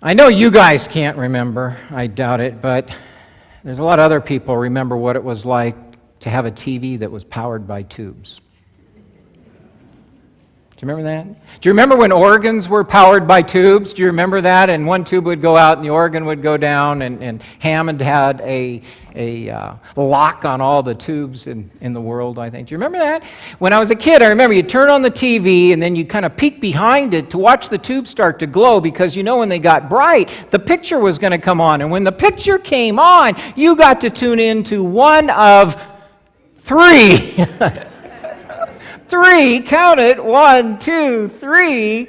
I know you guys can't remember, I doubt it, but there's a lot of other people remember what it was like to have a TV that was powered by tubes. Do you remember that? Do you remember when organs were powered by tubes? Do you remember that? And one tube would go out and the organ would go down, and Hammond had a lock on all the tubes in the world, I think. Do you remember that? When I was a kid, I remember you turn on the TV and then you kind of peek behind it to watch the tube start to glow, because you know when they got bright, the picture was going to come on. And when the picture came on, you got to tune in to one of three. Count it, 1, 2, 3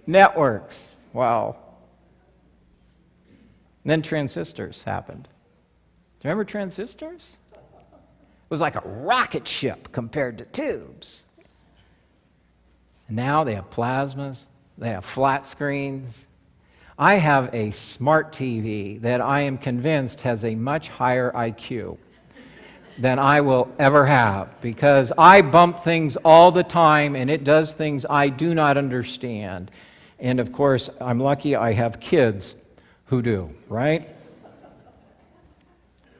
networks. Wow. And then transistors happened. Do you remember transistors? It was like a rocket ship compared to tubes. And now they have plasmas, they have flat screens. I have a smart TV that I am convinced has a much higher IQ than I will ever have, because I bump things all the time and it does things I do not understand. And of course, I'm lucky I have kids who do, right?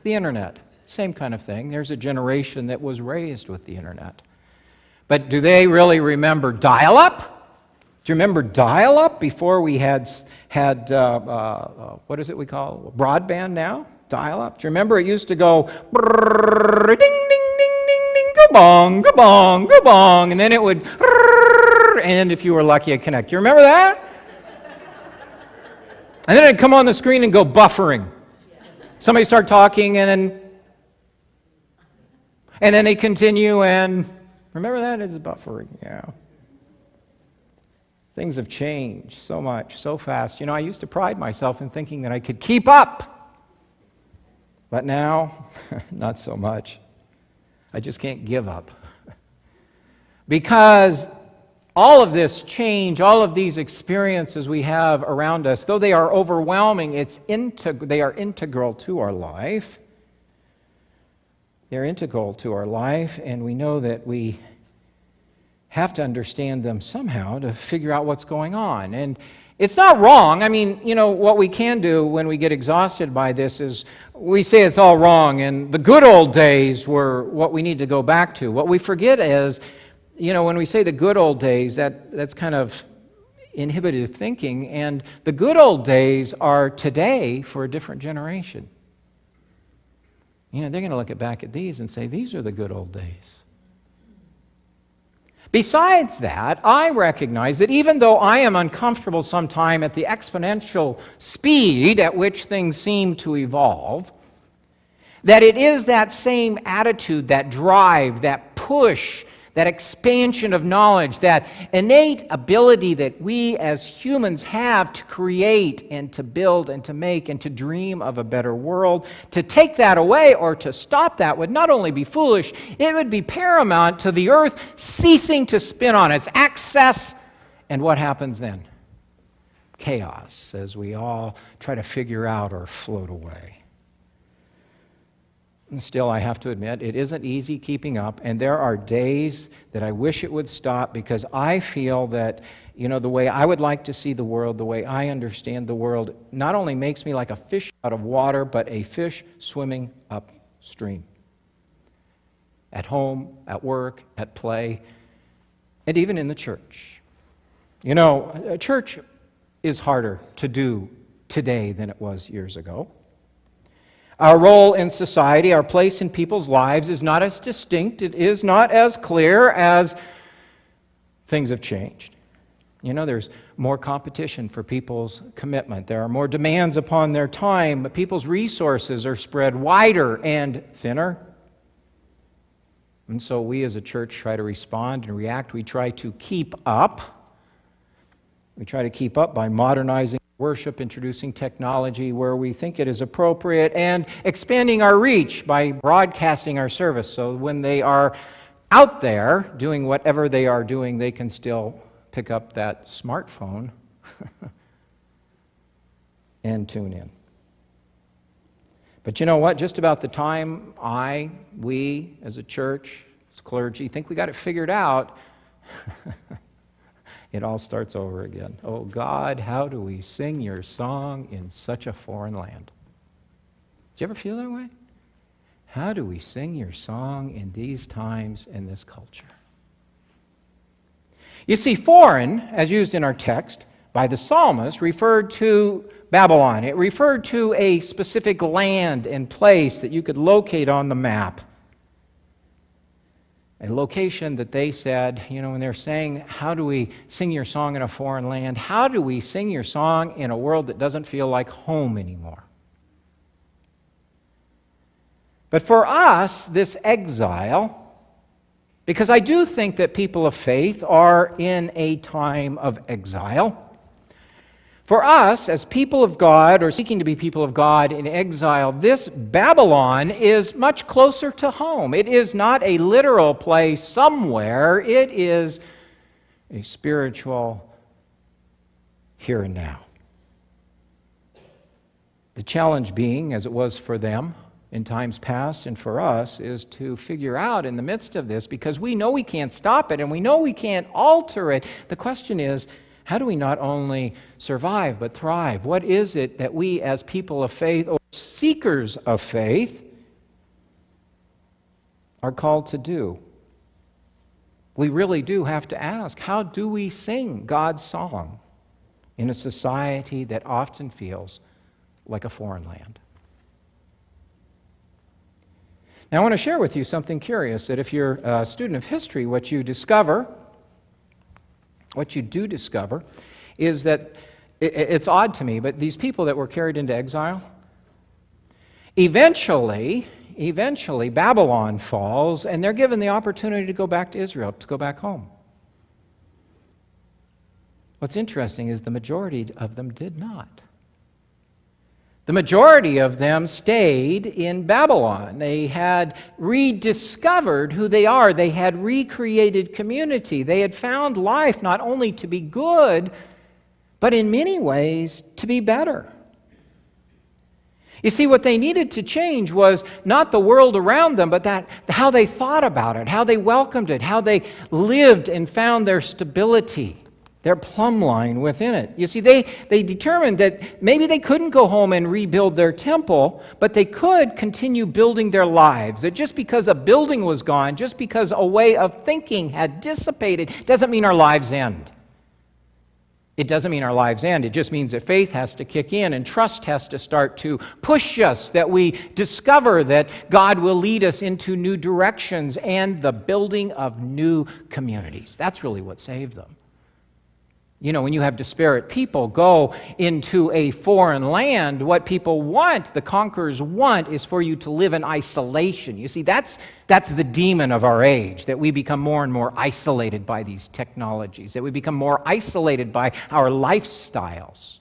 The internet, same kind of thing. There's a generation that was raised with the internet. But do they really remember dial-up? Do you remember dial-up before we had what is it we call broadband now? Dial-up. Do you remember it used to go brrr, ding, ding, ding, ding, ding, go bong, and then it would brrr, and if you were lucky, it'd connect. Do you remember that? And then it'd come on the screen and go buffering. Somebody start talking, and then they continue, and remember that? It's buffering, yeah. Things have changed so much, so fast. You know, I used to pride myself in thinking that I could keep up. But now, not so much. I just can't give up. Because all of this change, all of these experiences we have around us, though they are overwhelming, they are integral to our life. They're integral to our life, and we know that we have to understand them somehow to figure out what's going on. And it's not wrong. I mean, you know, what we can do when we get exhausted by this is we say it's all wrong, and the good old days were what we need to go back to. What we forget is, you know, when we say the good old days, that's kind of inhibitive thinking, and the good old days are today for a different generation. You know, they're going to look back at these and say, these are the good old days. Besides that, I recognize that even though I am uncomfortable sometime at the exponential speed at which things seem to evolve, that it is that same attitude, that drive, that push, that expansion of knowledge, that innate ability that we as humans have to create and to build and to make and to dream of a better world. To take that away or to stop that would not only be foolish, it would be paramount to the earth ceasing to spin on its axis. And what happens then? Chaos, as we all try to figure out or float away. And still, I have to admit, it isn't easy keeping up, and there are days that I wish it would stop, because I feel that, you know, the way I would like to see the world, the way I understand the world, not only makes me like a fish out of water, but a fish swimming upstream. At home, at work, at play, and even in the church. You know, a church is harder to do today than it was years ago. Our role in society, our place in people's lives is not as distinct, it is not as clear as things have changed. You know, there's more competition for people's commitment. There are more demands upon their time, but people's resources are spread wider and thinner. And so we as a church try to respond and react. We try to keep up. We try to keep up by modernizing worship, introducing technology where we think it is appropriate, and expanding our reach by broadcasting our service. So when they are out there doing whatever they are doing, they can still pick up that smartphone and tune in. But you know what? Just about the time we as a church, as clergy, think we got it figured out, It all starts over again. Oh God, how do we sing your song in such a foreign land? Do you ever feel that way? How do we sing your song in these times and this culture? You see, foreign, as used in our text by the psalmist, referred to Babylon. It referred to a specific land and place that you could locate on the map. A location that they said, when they're saying, how do we sing your song in a foreign land? How do we sing your song in a world that doesn't feel like home anymore? But for us, this exile, because I do think that people of faith are in a time of exile. For us, as people of God, or seeking to be people of God in exile, this Babylon is much closer to home. It is not a literal place somewhere. It is a spiritual here and now. The challenge being, as it was for them in times past and for us, is to figure out in the midst of this, because we know we can't stop it and we know we can't alter it. The question is, how do we not only survive but thrive? What is it that we as people of faith or seekers of faith are called to do? We really do have to ask, how do we sing God's song in a society that often feels like a foreign land? Now I want to share with you something curious, that if you're a student of history, what you do discover is that it's odd to me, but these people that were carried into exile, eventually Babylon falls and they're given the opportunity to go back to Israel, to go back home. What's interesting is the majority of them did not. The majority of them stayed in Babylon. They had rediscovered who they are. They had recreated community. They had found life not only to be good, but in many ways to be better. You see, what they needed to change was not the world around them, but how they thought about it, how they welcomed it, how they lived and found their stability, their plumb line within it. You see, they determined that maybe they couldn't go home and rebuild their temple, but they could continue building their lives. That just because a building was gone, just because a way of thinking had dissipated, doesn't mean our lives end. It doesn't mean our lives end. It just means that faith has to kick in and trust has to start to push us, that we discover that God will lead us into new directions and the building of new communities. That's really what saved them. When you have disparate people go into a foreign land, what people want, the conquerors want, is for you to live in isolation. You see, that's the demon of our age, that we become more and more isolated by these technologies, that we become more isolated by our lifestyles.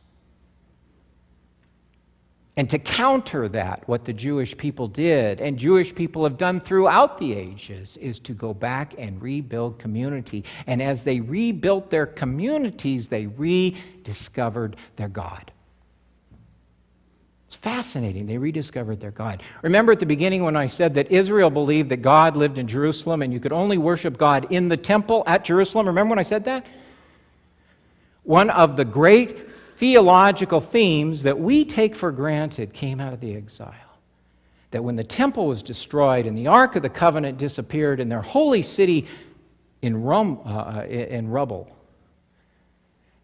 And to counter that, what the Jewish people did, and Jewish people have done throughout the ages, is to go back and rebuild community. And as they rebuilt their communities, they rediscovered their God. It's fascinating. They rediscovered their God. Remember at the beginning when I said that Israel believed that God lived in Jerusalem and you could only worship God in the temple at Jerusalem? Remember when I said that? One of the great theological themes that we take for granted came out of the exile. That when the temple was destroyed and the Ark of the Covenant disappeared and their holy city in rubble,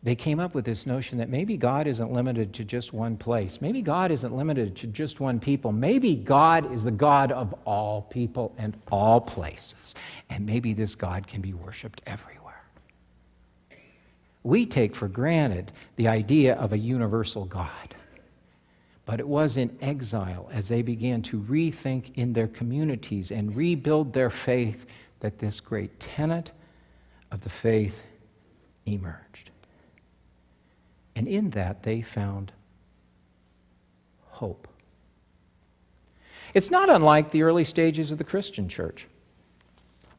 they came up with this notion that maybe God isn't limited to just one place. Maybe God isn't limited to just one people. Maybe God is the God of all people and all places. And maybe this God can be worshiped everywhere. We take for granted the idea of a universal God. But it was in exile, as they began to rethink in their communities and rebuild their faith, that this great tenet of the faith emerged. And in that, they found hope. It's not unlike the early stages of the Christian church.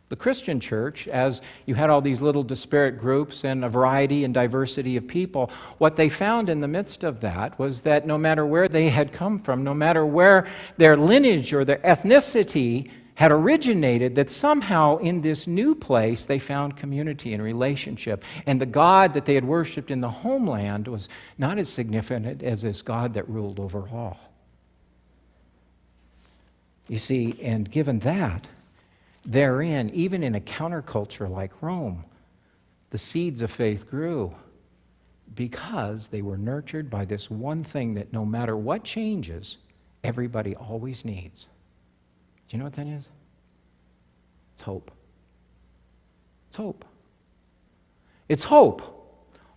The Christian church, as you had all these little disparate groups and a variety and diversity of people, what they found in the midst of that was that no matter where they had come from, no matter where their lineage or their ethnicity, had originated, that somehow in this new place they found community and relationship. And the God that they had worshipped in the homeland was not as significant as this God that ruled over all. You see, and given that, therein, even in a counterculture like Rome, the seeds of faith grew because they were nurtured by this one thing that no matter what changes, everybody always needs. Do you know what that is? It's hope. It's hope. It's hope.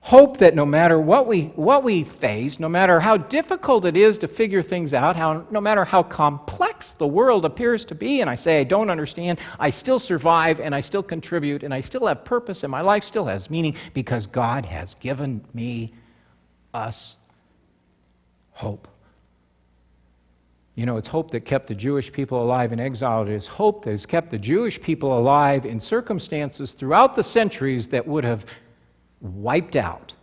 Hope that no matter what we face, no matter how difficult it is to figure things out, no matter how complex the world appears to be, and I say I don't understand, I still survive and I still contribute and I still have purpose and my life still has meaning because God has given us hope. You know, it's hope that kept the Jewish people alive in exile. It is hope that has kept the Jewish people alive in circumstances throughout the centuries that would have wiped out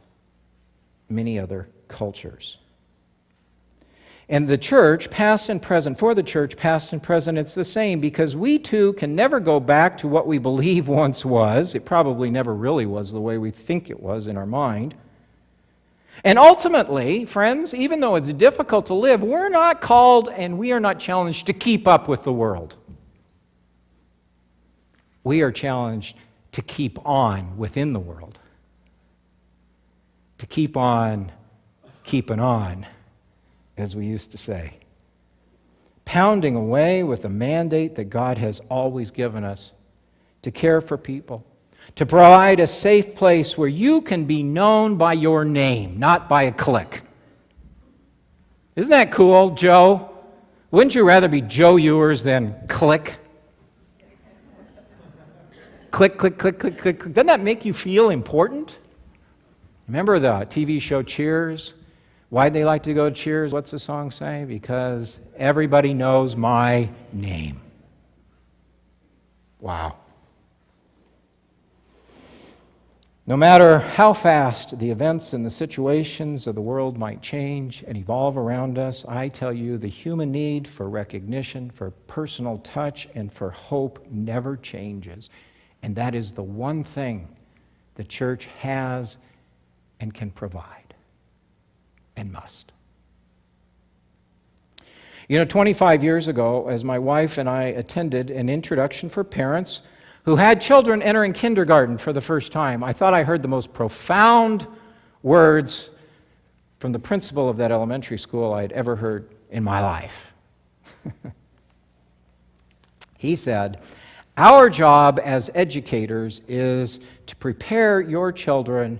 many other cultures. And the church, past and present, for the church, past and present, it's the same, because we too can never go back to what we believe once was. It probably never really was the way we think it was in our mind. And ultimately, friends, even though it's difficult to live, we're not called and we are not challenged to keep up with the world. We are challenged to keep on within the world. To keep on keeping on, as we used to say. Pounding away with the mandate that God has always given us to care for people, to provide a safe place where you can be known by your name, not by a clique. Isn't that cool, Joe? Wouldn't you rather be Joe Ewers than clique? Click, click, click, click, click. Doesn't that make you feel important? Remember the TV show Cheers? Why'd they like to go to Cheers? What's the song say? Because everybody knows my name. Wow. No matter how fast the events and the situations of the world might change and evolve around us, I tell you, the human need for recognition, for personal touch, and for hope never changes. And that is the one thing the church has and can provide and must. You know, 25 years ago, as my wife and I attended an introduction for parents who had children entering kindergarten for the first time, I thought I heard the most profound words from the principal of that elementary school I had ever heard in my life. He said, "Our job as educators is to prepare your children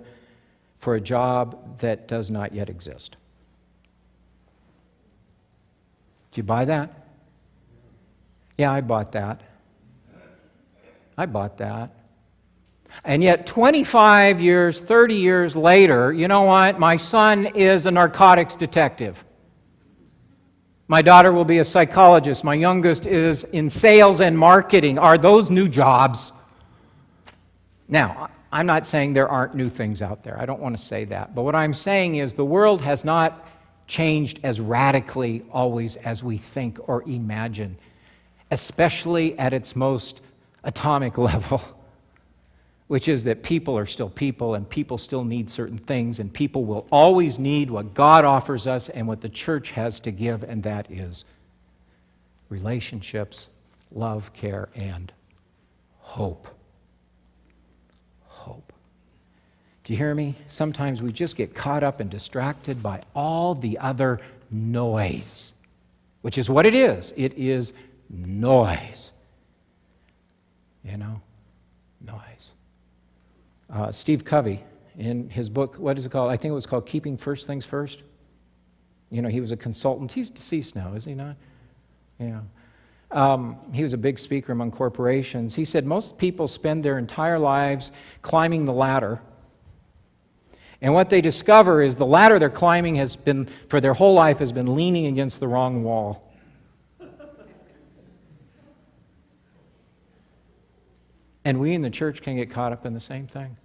for a job that does not yet exist." Did you buy that? Yeah, I bought that. I bought that. And yet 25 years, 30 years later, you know what? My son is a narcotics detective. My daughter will be a psychologist. My youngest is in sales and marketing. Are those new jobs? Now, I'm not saying there aren't new things out there. I don't want to say that. But what I'm saying is the world has not changed as radically always as we think or imagine, especially at its most atomic level, which is that people are still people and people still need certain things and people will always need what God offers us and what the church has to give, and that is relationships, love, care, and hope. Hope. Do you hear me? Sometimes we just get caught up and distracted by all the other noise, which is what it is. It is noise. You know? Noise. Steve Covey, in his book, what is it called? I think it was called Keeping First Things First. You know, he was a consultant. He's deceased now, is he not? Yeah. He was a big speaker among corporations. He said most people spend their entire lives climbing the ladder. And what they discover is the ladder they're climbing has been, for their whole life, has been leaning against the wrong wall. And we in the church can get caught up in the same thing.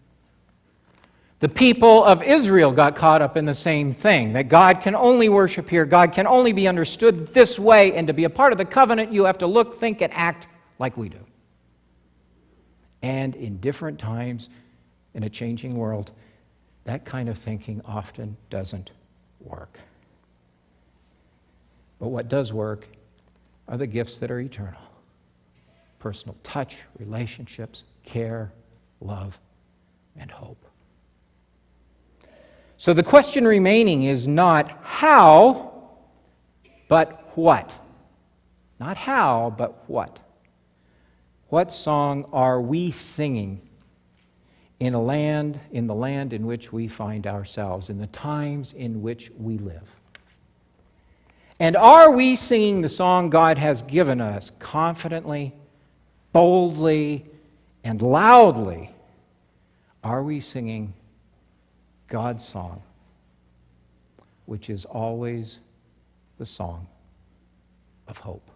The people of Israel got caught up in the same thing, that God can only worship here, God can only be understood this way, and to be a part of the covenant, you have to look, think, and act like we do. And in different times, in a changing world, that kind of thinking often doesn't work. But what does work are the gifts that are eternal. Personal touch, relationships, care, love, and hope. So the question remaining is not how, but what. Not how, but what. What song are we singing in the land in which we find ourselves, in the times in which we live? And are we singing the song God has given us confidently, boldly, and loudly? Are we singing God's song, which is always the song of hope?